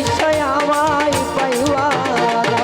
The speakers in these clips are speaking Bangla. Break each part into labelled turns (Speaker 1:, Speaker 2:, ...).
Speaker 1: ইচ্ছায় আমায় পাইবা না।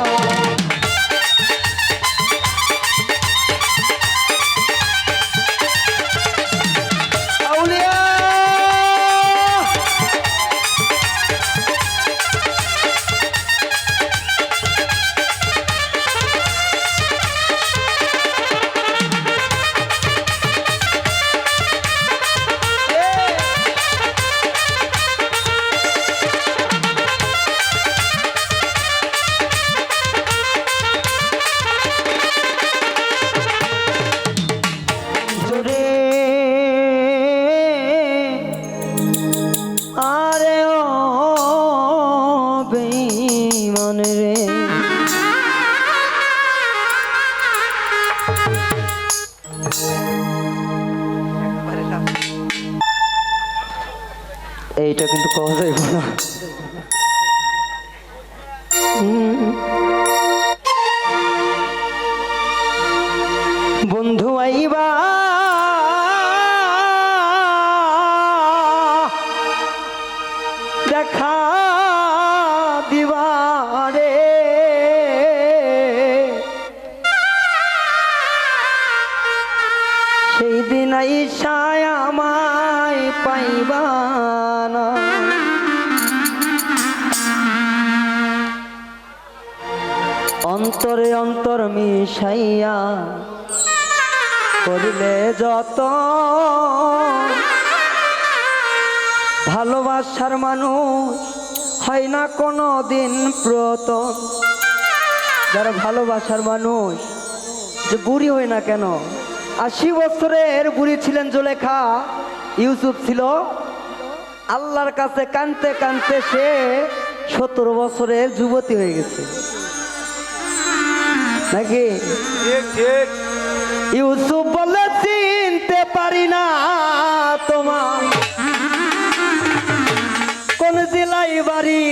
Speaker 1: এইটা কিন্তু কওয়া যাইব না। বন্ধু আইবা দেখা দিবারে সেই দিন আইসায় আমায় পাইবা না। অন্তরে অন্তর মিশাইয়া করিলে যত ভালোবাসার মানুষ হয় না কোনো দিন প্রতন। যারা ভালোবাসার মানুষ যে বুড়ি হয় না কেন, 80 বছরের বুড়ি ছিলেন জুলেখা, ইউসুফ ছিল আল্লাহর কাছে কানতে কানতে সে 70 বছরের যুবতী হয়ে গেছে নাকি? ইউসুফ বলে চিনতে পারি না তোমার কোন জেলায় বাড়ি।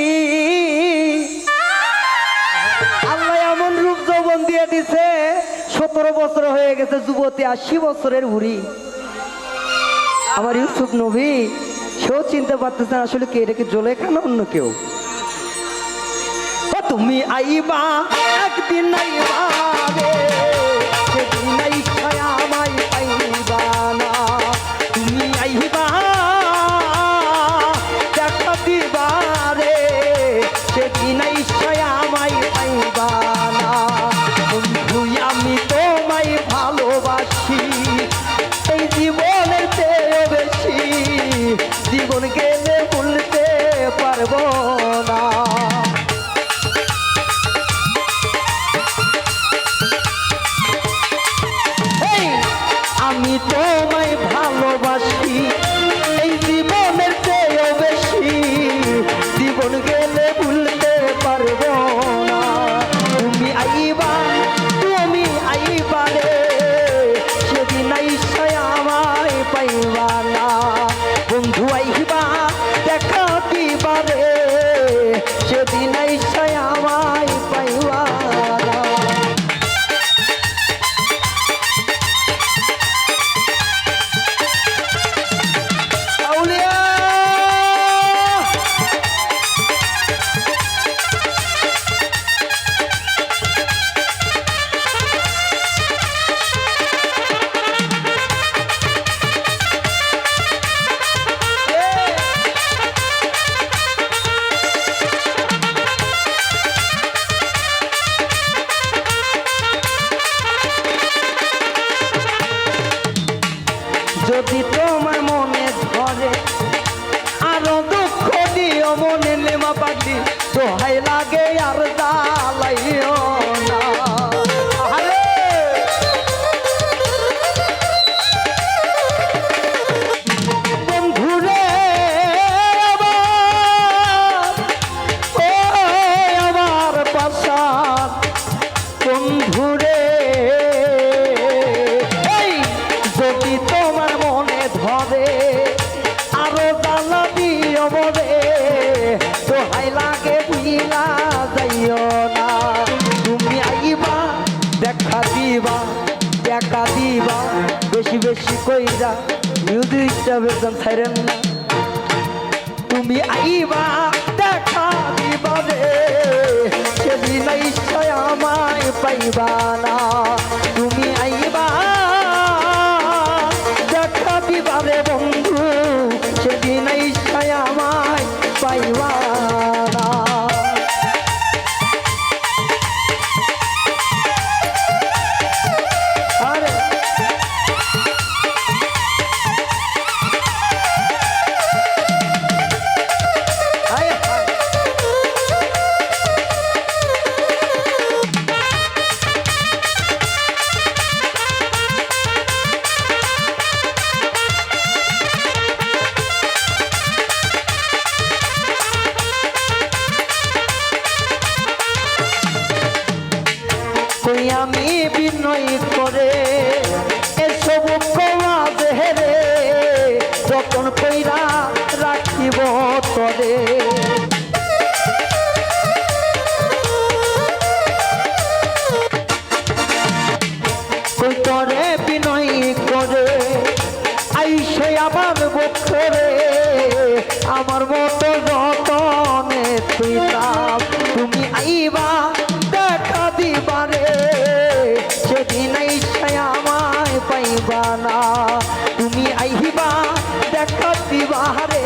Speaker 1: আল্লাহ এমন রূপ যৌবন দিয়ে দিছে, 17 বছর হয়ে গেছে যুবতী, 80 বছরের বুড়ি। আমার ইউসুফ নবী সেও চিনতে পারতেছেন আসলে কে, এটা কি জুলেখা না অন্য কেউ? তুমি আইবা একদিন আইবা রে, সেদিন ইচ্ছায় আমায় পাইবা না। তুমি আইবা দেখা দিবা রে, সেদিন ইচ্ছায় আমায় পাইবা না। বন্ধু আমি তোমায় ভালোবাসি এই জীবনের চেয়ে বেশি, জীবন গেলে ভুলতে পারবো না। আমি তোমায় ভালোবাসি এই জীবনের চেয়েও বেশি, জীবন গেলে ভুলতে পারবো না। তুমি আইবা রে, সেদিন ইচ্ছায় আমায় পাইবা না। বন্ধু আইবা দেখা দিবা রে, সেদিন ইচ্ছায় আমায় পাইবা না। যদি তোমার মনে ধরে আরো দুঃখ দিও মনে নেমা পাগলি, দোহাই লাগে আর জ্বালাইও না। বন্ধুরে আমার পাশা বন্ধুরে, যদি তোমার মনে ধরে আরো জ্বালা দিও মনে, দোহাই লাগে ভুলা যাইও না। তুমি আইবা দেখা দিবা বেশি বেশি কইরা মিউজিকটা বেতন ছাইরেন না। তুমি আইবা দেখা দিবা পাইবা না তুমি আইবা দেখা দিবারে বন্ধু সেদিন ইচ্ছায় আমায় পাইবা না আমি বিনয় করে এসব কমাজ হেরে যতন কইরা রাখিব তরে তরে বিনয় করে আইসে আবার বক্ষরে আমার মতো যতনে তুইতাম তুমি আইবা দেখা দিবারে সেদিন ইচ্ছায় আমায় পাইবা না তুমি আইবা দেখা দিবারে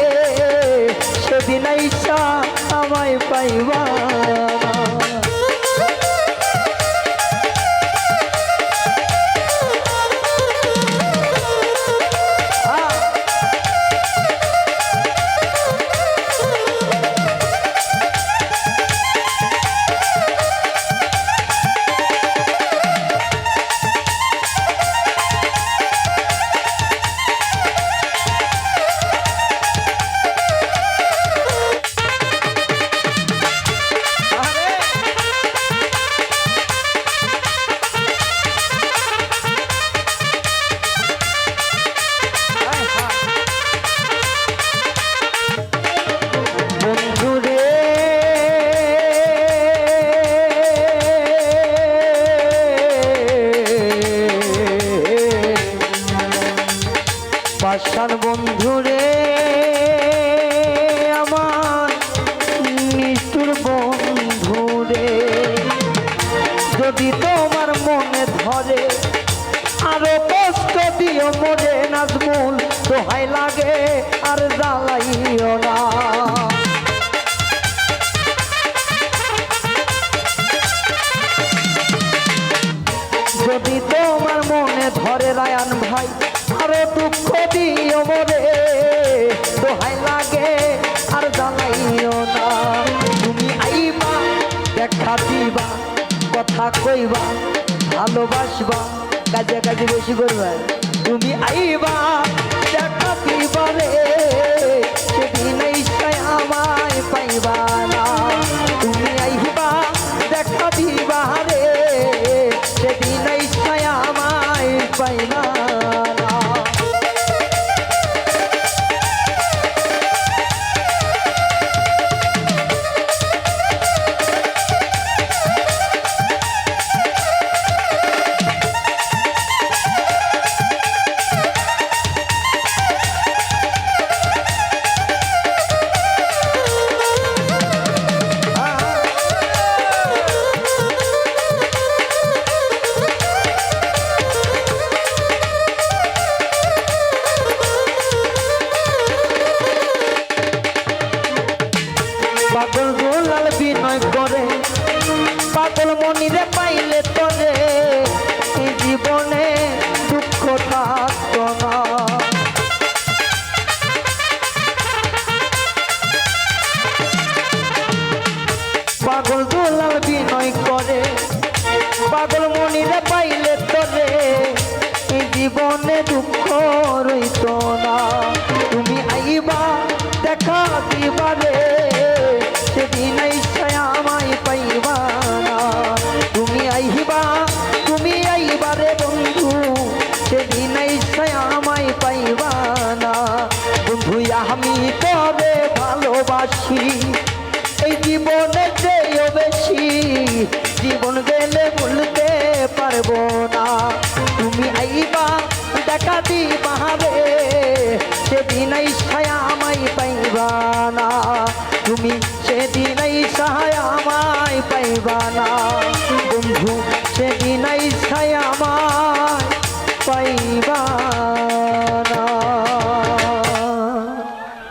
Speaker 1: সেদিন ইচ্ছা আমায় পাইবা না পাষাণ বন্ধুরে আমার নিষ্ঠুর বন্ধুরে যদি তোমার মনে ধরে আরো কষ্ট দিও মরে নাজমুল দোহাই লাগে আর জ্বালাইও না যদি তোমার মনে ধরে রায়ান ভাই আরো দুঃখ দিও মরে দোহাই লাগে আর জ্বালাইও না তুমি আইবা দেখা দিবা কথা কইবা ভালোবাসবা কাজে কাজে বেশি করবা তুমি আইবা দেখা দিবা রে সেদিন ইচ্ছায় আমায় পাইবা না তুমি আইবা দেখা দিবা রে সেদিন ইচ্ছায় আমায় পাইবা না পাগল গোলাল বিনয় করে পাগল মনিরে পাইলে তরে এই জীবনে দুঃখ থাকত না পাগল গোলাল বিনয় করে পাগল মনিরে পাইলে তরে এই জীবনে দুঃখ রইত না তুমি আইবা দেখা দিবারে সেদিন ইচ্ছায় আমায় পাইবা না তুমি আইবা রে বন্ধু সেদিন ইচ্ছায় আমায় পাইবা না বন্ধু আমি তবে ভালোবাসি এই জীবনে চেয়েও বেশি জীবন গেলে ভুলতে পারবো না তুমি আইবা দেখা দিবা রে সেদিন ইচ্ছায় আমায় পাইবা না তুমি সেদিন ইচ্ছায় আমায় পাইবা না বন্ধু ইচ্ছায় আমায় পাইবা